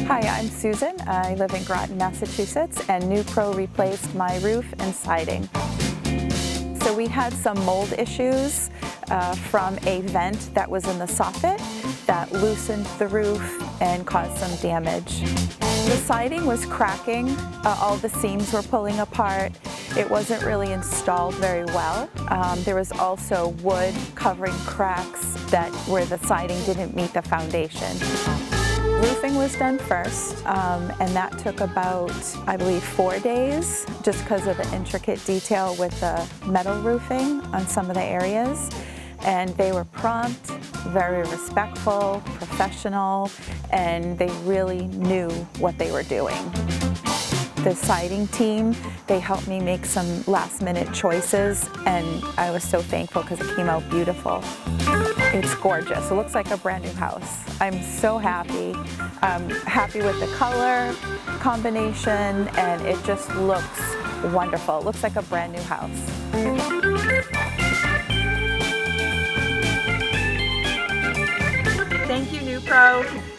Hi, I'm Susan. I live in Groton, Massachusetts, and NEWPRO replaced my roof and siding. So we had some mold issues from a vent that was in the soffit that loosened the roof and caused some damage. The siding was cracking, all the seams were pulling apart. It wasn't really installed very well. There was also wood covering cracks where the siding didn't meet the foundation. Roofing was done first, and that took about, I believe, 4 days, just because of the intricate detail with the metal roofing on some of the areas. And they were prompt, very respectful, professional, and they really knew what they were doing. The siding team, they helped me make some last-minute choices, and I was so thankful because it came out beautiful. It's gorgeous. It looks like a brand new house. I'm so happy. I'm happy with the color combination, and it just looks wonderful. It looks like a brand new house. Thank you, NEWPRO.